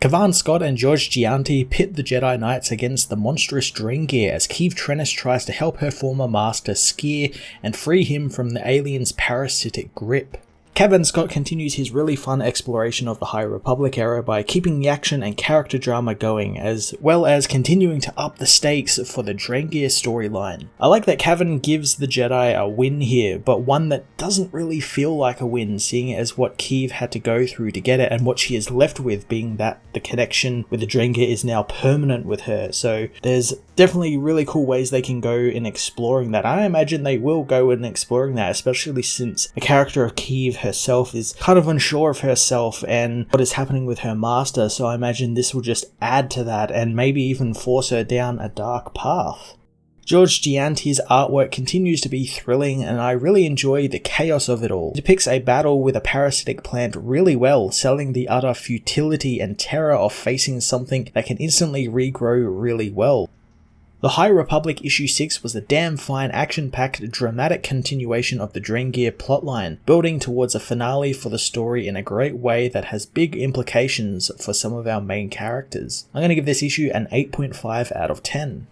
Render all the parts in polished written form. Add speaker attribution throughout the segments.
Speaker 1: Kavan Scott and George Gianti pit the Jedi Knights against the monstrous Drengir as Keeve Trennis tries to help her former master Skier and free him from the alien's parasitic grip. Kavan Scott continues his really fun exploration of the High Republic era by keeping the action and character drama going, as well as continuing to up the stakes for the Drengir storyline. I like that Kavan gives the Jedi a win here, but one that doesn't really feel like a win, seeing as what Keeve had to go through to get it, and what she is left with being that the connection with the Drengir is now permanent with her. So there's definitely really cool ways they can go in exploring that. I imagine they will go in exploring that, especially since the character of Keeve herself is kind of unsure of herself and what is happening with her master, so I imagine this will just add to that and maybe even force her down a dark path. George Gianti's artwork continues to be thrilling, and I really enjoy the chaos of it all. It depicts a battle with a parasitic plant really well, selling the utter futility and terror of facing something that can instantly regrow really well. The High Republic issue 6 was a damn fine action-packed dramatic continuation of the Drengir plotline, building towards a finale for the story in a great way that has big implications for some of our main characters. I'm going to give this issue an 8.5 out of 10.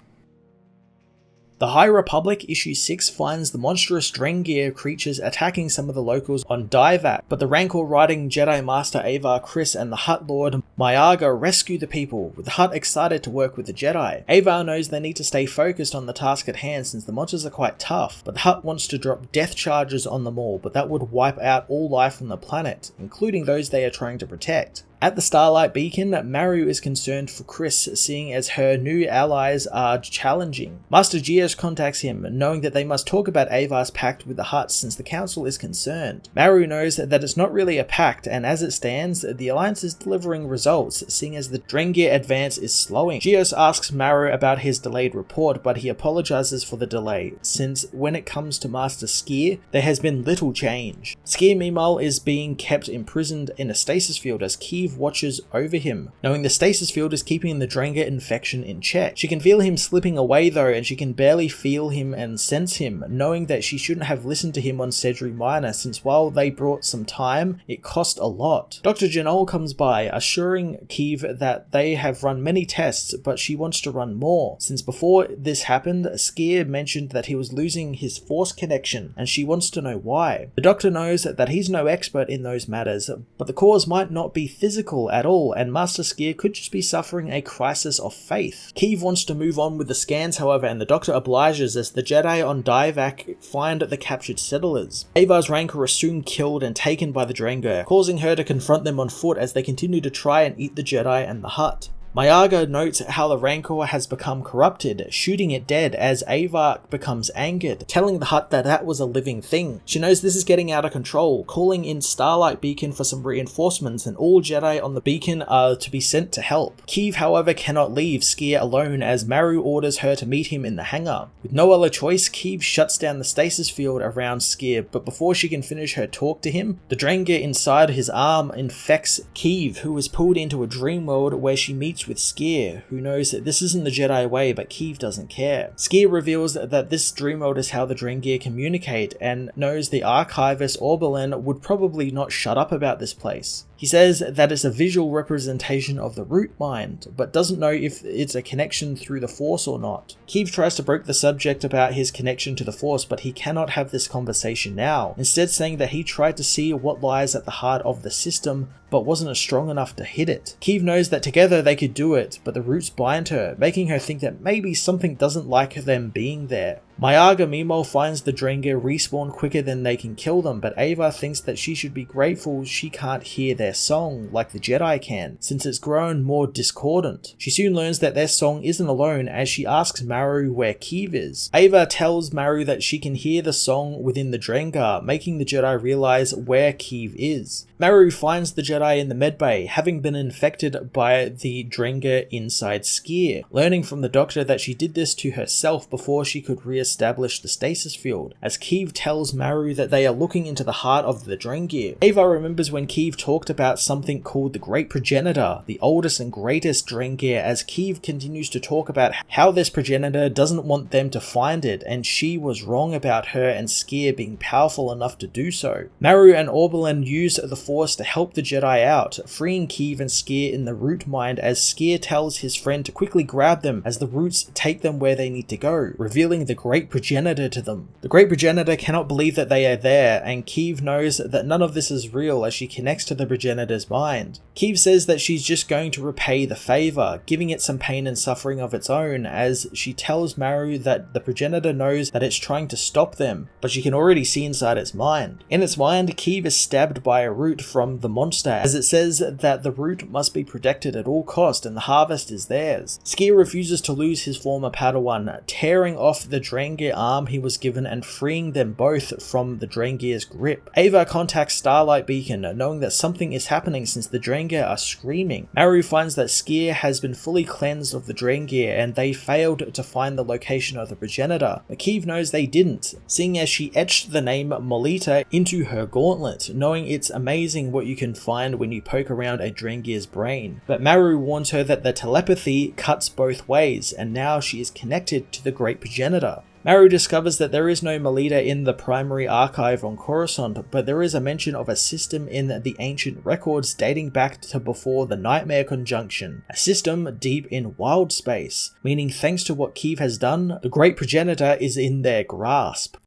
Speaker 1: The High Republic issue 6 finds the monstrous Drengir creatures attacking some of the locals on Divac, but the Rancor riding Jedi Master Avar Kriss and the Hutt Lord Mayaga rescue the people, with Hutt excited to work with the Jedi. Avar knows they need to stay focused on the task at hand since the monsters are quite tough, but the Hutt wants to drop death charges on them all, but that would wipe out all life on the planet, including those they are trying to protect. At the Starlight Beacon, Maru is concerned for Kriss, seeing as her new allies are challenging. Master Geos contacts him, knowing that they must talk about Avar's pact with the Hutt since the Council is concerned. Maru knows that it's not really a pact, and as it stands, the Alliance is delivering results, seeing as the Drengir advance is slowing. Geos asks Maru about his delayed report, but he apologizes for the delay, since when it comes to Master Skier, there has been little change. Skier meanwhile is being kept imprisoned in a stasis field as Keeve watches over him, knowing the stasis field is keeping the Drengir infection in check. She can feel him slipping away though, and she can barely feel him and sense him, knowing that she shouldn't have listened to him on Sedri Minor, since while they brought some time, it cost a lot. Dr. Janol comes by, assuring Keeve that they have run many tests, but she wants to run more, since before this happened, Skier mentioned that he was losing his force connection, and she wants to know why. The doctor knows that he's no expert in those matters, but the cause might not be physical at all, and Master Skier could just be suffering a crisis of faith. Keeve wants to move on with the scans, however, and the doctor obliges as the Jedi on Divac find the captured settlers. Avar's Rancor are soon killed and taken by the Drengir, causing her to confront them on foot as they continue to try and eat the Jedi and the Hutt. Mayaga notes how the Rancor has become corrupted, shooting it dead as Avar becomes angered, telling the Hutt that that was a living thing. She knows this is getting out of control, calling in Starlight Beacon for some reinforcements, and all Jedi on the beacon are to be sent to help. Keeve, however, cannot leave Skier alone as Maru orders her to meet him in the hangar. With no other choice, Keeve shuts down the stasis field around Skier, but before she can finish her talk to him, the Drengir inside his arm infects Keeve, who is pulled into a dream world where she meets with Skier, who knows that this isn't the Jedi way, but Keeve doesn't care. Skier reveals that this dream world is how the Drengir communicate, and knows the archivist Oberlin would probably not shut up about this place. He says that it's a visual representation of the root mind, but doesn't know if it's a connection through the Force or not. Keeve tries to broach the subject about his connection to the Force, but he cannot have this conversation now, instead saying that he tried to see what lies at the heart of the system, but wasn't strong enough to hit it. Keeve knows that together they could do it, but the roots bind her, making her think that maybe something doesn't like them being there. Mayaga meanwhile finds the Drengir respawn quicker than they can kill them, but Avar thinks that she should be grateful she can't hear their song like the Jedi can, since it's grown more discordant. She soon learns that their song isn't alone as she asks Maru where Keeve is. Avar tells Maru that she can hear the song within the Drengir, making the Jedi realize where Keeve is. Maru finds the Jedi in the medbay, having been infected by the Drengir inside Skier, learning from the doctor that she did this to herself before she could reassemble establish the stasis field, as Keeve tells Maru that they are looking into the heart of the Drengir. Avar remembers when Keeve talked about something called the Great Progenitor, the oldest and greatest Drengir, as Keeve continues to talk about how this progenitor doesn't want them to find it, and she was wrong about her and Skier being powerful enough to do so. Maru and Oberlin use the Force to help the Jedi out, freeing Keeve and Skier in the root mind, as Skier tells his friend to quickly grab them as the roots take them where they need to go, revealing the Great Progenitor to them. The Great Progenitor cannot believe that they are there, and Keeve knows that none of this is real as she connects to the Progenitor's mind. Keeve says that she's just going to repay the favor, giving it some pain and suffering of its own, as she tells Maru that the Progenitor knows that it's trying to stop them, but she can already see inside its mind. In its mind, Keeve is stabbed by a root from the monster, as it says that the root must be protected at all cost and the harvest is theirs. Skier refuses to lose his former Padawan, tearing off the Drengir arm he was given and freeing them both from the Drengir's grip. Avar contacts Starlight Beacon, knowing that something is happening since the Drengir are screaming. Maru finds that Skier has been fully cleansed of the Drengir and they failed to find the location of the Progenitor, but Keeve knows they didn't, seeing as she etched the name Molita into her gauntlet, knowing it's amazing what you can find when you poke around a Drengir's brain. But Maru warns her that the telepathy cuts both ways, and now she is connected to the Great Progenitor. Maru discovers that there is no Melita in the primary archive on Coruscant, but there is a mention of a system in the ancient records dating back to before the Nightmare Conjunction, a system deep in wild space, meaning thanks to what Keeve has done, the Great Progenitor is in their grasp.